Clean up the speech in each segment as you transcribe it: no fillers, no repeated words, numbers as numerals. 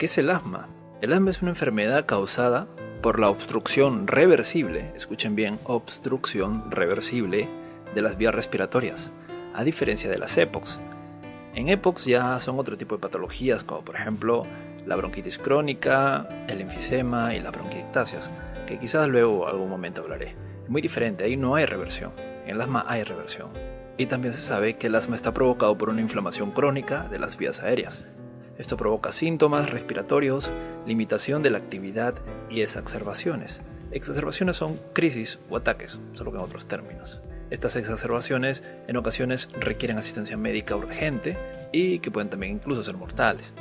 ¿Qué es el asma? El asma es una enfermedad causada por la obstrucción reversible, escuchen bien, obstrucción reversible de las vías respiratorias, a diferencia de las EPOCs. En EPOCs ya son otro tipo de patologías, como por ejemplo la bronquitis crónica, el enfisema y las bronquiectasias, que quizás luego algún momento hablaré. Es muy diferente, ahí no hay reversión, en el asma hay reversión. Y también se sabe que el asma está provocado por una inflamación crónica de las vías aéreas. Esto provoca síntomas respiratorios, limitación de la actividad y exacerbaciones. Exacerbaciones son crisis o ataques, solo que en otros términos. Estas exacerbaciones en ocasiones requieren asistencia médica urgente y que pueden también incluso ser mortales.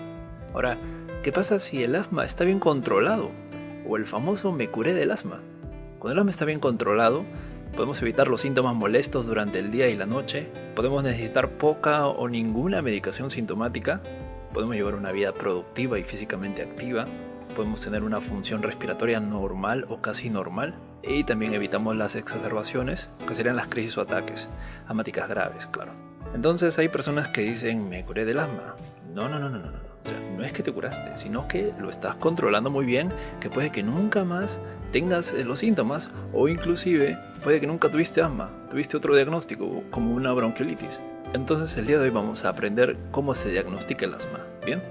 Ahora, ¿qué pasa si el asma está bien controlado? O el famoso me curé del asma. Cuando el asma está bien controlado, podemos evitar los síntomas molestos durante el día y la noche, podemos necesitar poca o ninguna medicación sintomática, podemos llevar una vida productiva y físicamente activa, podemos tener una función respiratoria normal o casi normal, y también evitamos las exacerbaciones, que serían las crisis o ataques, asmáticas graves, claro. Entonces hay personas que dicen, me curé del asma. No. O sea, no es que te curaste, sino que lo estás controlando muy bien, que puede que nunca más tengas los síntomas, o inclusive puede que nunca tuviste asma, tuviste otro diagnóstico, como una bronquiolitis. Entonces el día de hoy vamos a aprender cómo se diagnostica el asma, ¿bien?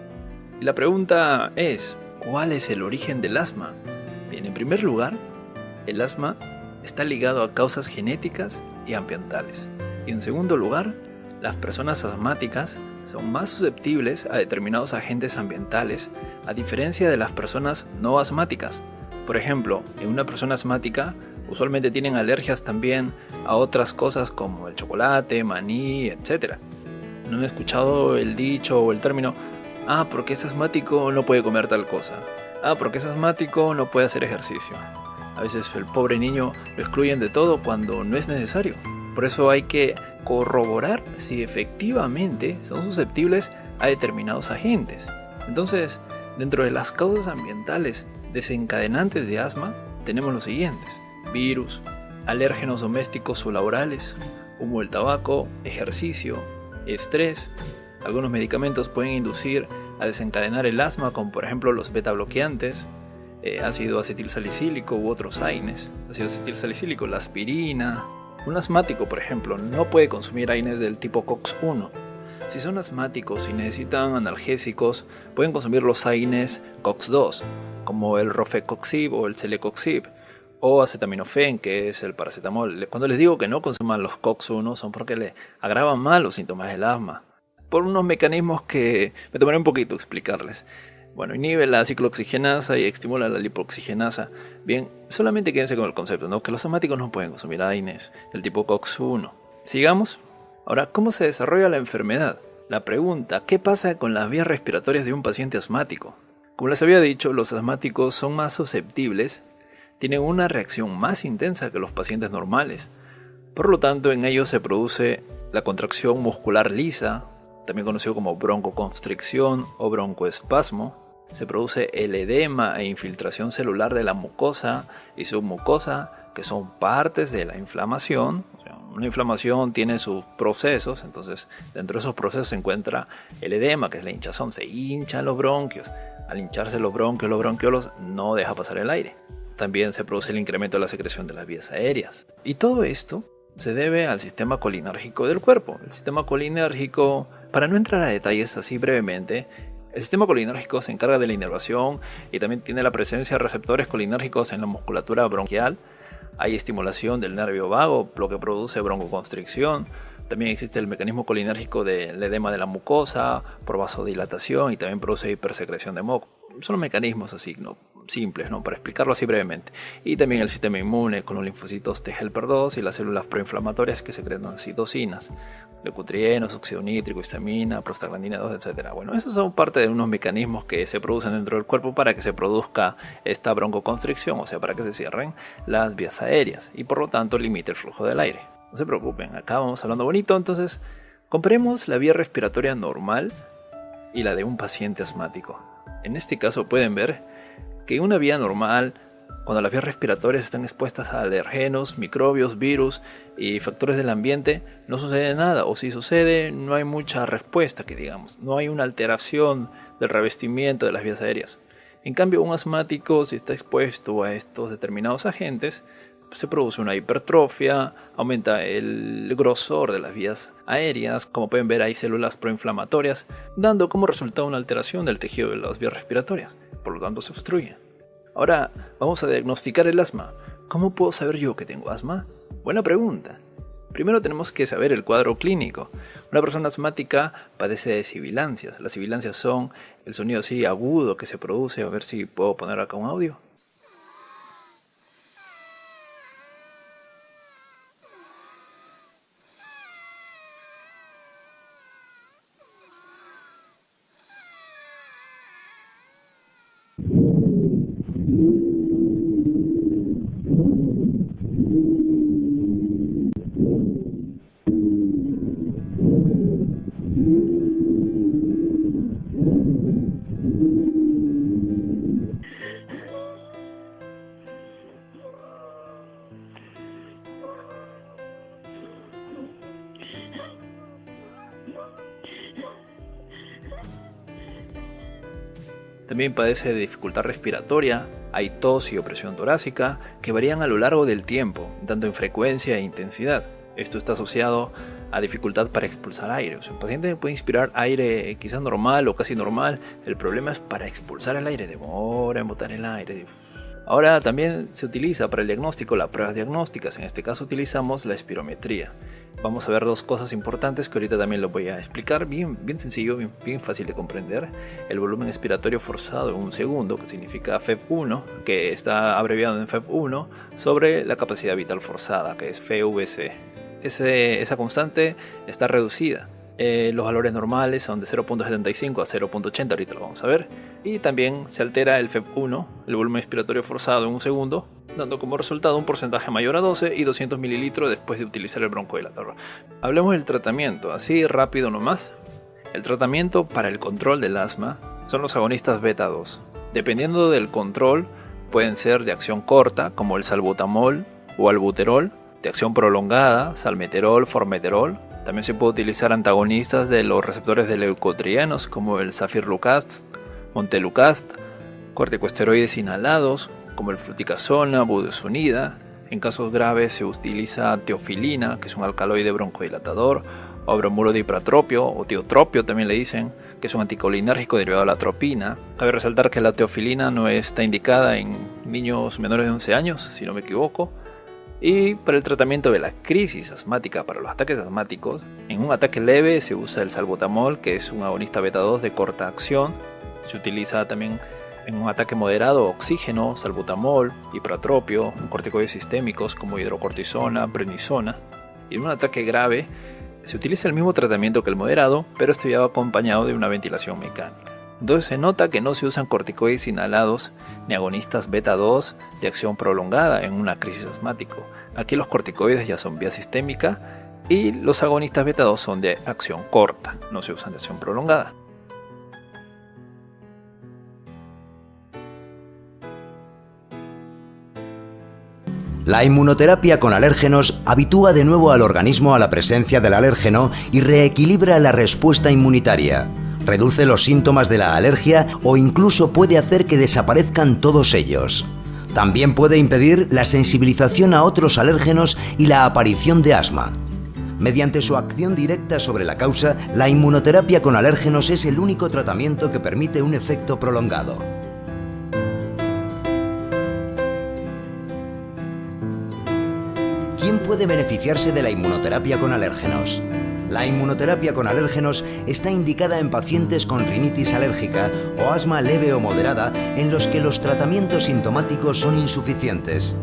Y la pregunta es, ¿cuál es el origen del asma? Bien, en primer lugar, el asma está ligado a causas genéticas y ambientales. Y en segundo lugar, las personas asmáticas son más susceptibles a determinados agentes ambientales, a diferencia de las personas no asmáticas. Por ejemplo, en una persona asmática usualmente tienen alergias también a otras cosas como el chocolate, maní, etc. ¿No han escuchado el dicho o el término, porque es asmático no puede comer tal cosa? Porque es asmático no puede hacer ejercicio. A veces el pobre niño lo excluyen de todo cuando no es necesario. Por eso hay que corroborar si efectivamente son susceptibles a determinados agentes. Entonces, dentro de las causas ambientales desencadenantes de asma, tenemos los siguientes: virus, alérgenos domésticos o laborales, humo del tabaco, ejercicio, estrés. Algunos medicamentos pueden inducir a desencadenar el asma, como por ejemplo los betabloqueantes, ácido acetilsalicílico u otros AINES. Ácido acetilsalicílico, la aspirina. Un asmático, por ejemplo, no puede consumir AINES del tipo COX-1. Si son asmáticos y necesitan analgésicos, pueden consumir los AINES COX-2, como el Rofecoxib o el Celecoxib, o acetaminofén, que es el paracetamol. Cuando les digo que no consuman los COX-1 son porque le agravan más los síntomas del asma, por unos mecanismos que me tomaré un poquito explicarles. Bueno, inhibe la ciclooxigenasa y estimula la lipoxigenasa. Bien, solamente quédense con el concepto, ¿no? Que los asmáticos no pueden consumir AINES del tipo COX-1. Sigamos. Ahora, ¿cómo se desarrolla la enfermedad? La pregunta, ¿qué pasa con las vías respiratorias de un paciente asmático? Como les había dicho, los asmáticos son más susceptibles, tienen una reacción más intensa que los pacientes normales. Por lo tanto, en ellos se produce la contracción muscular lisa, también conocido como broncoconstricción o broncoespasmo. Se produce el edema e infiltración celular de la mucosa y submucosa, que son partes de la inflamación. O sea, una inflamación tiene sus procesos, entonces dentro de esos procesos se encuentra el edema, que es la hinchazón. Se hinchan los bronquios. Al hincharse los bronquios, los bronquiolos no deja pasar el aire. También se produce el incremento de la secreción de las vías aéreas. Y todo esto se debe al sistema colinérgico del cuerpo. El sistema colinérgico, para no entrar a detalles así brevemente, el sistema colinérgico se encarga de la inervación y también tiene la presencia de receptores colinérgicos en la musculatura bronquial. Hay estimulación del nervio vago, lo que produce broncoconstricción. También existe el mecanismo colinérgico del edema de la mucosa por vasodilatación y también produce hipersecreción de moco. Son los mecanismos así, ¿no? Simples, ¿no? Para explicarlo así brevemente. Y también el sistema inmune con los linfocitos T helper 2 y las células proinflamatorias que secretan citocinas, leucotrienos, óxido nítrico, histamina, prostaglandina 2, etc. Bueno, esos son parte de unos mecanismos que se producen dentro del cuerpo para que se produzca esta broncoconstricción, o sea, para que se cierren las vías aéreas y por lo tanto limite el flujo del aire. No se preocupen, acá vamos hablando bonito. Entonces, comparemos la vía respiratoria normal y la de un paciente asmático. En este caso pueden ver que una vía normal Cuando las vías respiratorias están expuestas a alergenos, microbios, virus y factores del ambiente, no sucede nada, o si sucede, no hay mucha respuesta, que digamos, no hay una alteración del revestimiento de las vías aéreas. En cambio, un asmático, si está expuesto a estos determinados agentes, se produce una hipertrofia, aumenta el grosor de las vías aéreas, como pueden ver hay células proinflamatorias, dando como resultado una alteración del tejido de las vías respiratorias, por lo tanto se obstruye. Ahora vamos a diagnosticar el asma. ¿Cómo puedo saber yo que tengo asma? Buena pregunta. Primero tenemos que saber el cuadro clínico. Una persona asmática padece de sibilancias. Las sibilancias son el sonido así agudo que se produce. A ver si puedo poner acá un audio. También padece de dificultad respiratoria, hay tos y opresión torácica que varían a lo largo del tiempo, tanto en frecuencia e intensidad. Esto está asociado a dificultad para expulsar aire. O sea, un paciente puede inspirar aire quizás normal o casi normal, el problema es para expulsar el aire, demora en botar el aire. Ahora también se utiliza para el diagnóstico las pruebas diagnósticas, en este caso utilizamos la espirometría. Vamos a ver dos cosas importantes que ahorita también lo voy a explicar, bien sencillo, bien fácil de comprender. El volumen expiratorio forzado en un segundo, que significa FEV1, que está abreviado en FEV1, sobre la capacidad vital forzada, que es FVC. Esa constante está reducida. Los valores normales son de 0.75 a 0.80, ahorita lo vamos a ver. Y también se altera el FEV1, el volumen expiratorio forzado en un segundo, dando como resultado un porcentaje mayor a 12 y 200 mililitros después de utilizar el broncodilatador. Hablemos del tratamiento, así rápido nomás. El tratamiento para el control del asma son los agonistas beta 2. Dependiendo del control, pueden ser de acción corta, como el salbutamol o albuterol, de acción prolongada, salmeterol, formoterol. También se puede utilizar antagonistas de los receptores de leucotrienos como el Zafirlukast, Montelukast, corticosteroides inhalados como el fluticasona, budesonida. En casos graves se utiliza teofilina, que es un alcaloide broncodilatador, o bromuro de ipratropio o tiotropio también le dicen, que es un anticolinérgico derivado de la atropina. Cabe resaltar que la teofilina no está indicada en niños menores de 11 años, si no me equivoco. Y para el tratamiento de la crisis asmática, para los ataques asmáticos, en un ataque leve se usa el salbutamol, que es un agonista beta 2 de corta acción. Se utiliza también en un ataque moderado oxígeno, salbutamol, ipratropio, corticoides sistémicos como hidrocortisona, prednisona. Y en un ataque grave se utiliza el mismo tratamiento que el moderado, pero este ya va acompañado de una ventilación mecánica. Entonces se nota que no se usan corticoides inhalados ni agonistas beta 2 de acción prolongada en una crisis asmático. Aquí los corticoides ya son vía sistémica y los agonistas beta 2 son de acción corta, no se usan de acción prolongada. La inmunoterapia con alérgenos habitúa de nuevo al organismo a la presencia del alérgeno y reequilibra la respuesta inmunitaria. Reduce los síntomas de la alergia o incluso puede hacer que desaparezcan todos ellos. También puede impedir la sensibilización a otros alérgenos y la aparición de asma. Mediante su acción directa sobre la causa, la inmunoterapia con alérgenos es el único tratamiento que permite un efecto prolongado. ¿Quién puede beneficiarse de la inmunoterapia con alérgenos? La inmunoterapia con alérgenos está indicada en pacientes con rinitis alérgica o asma leve o moderada en los que los tratamientos sintomáticos son insuficientes.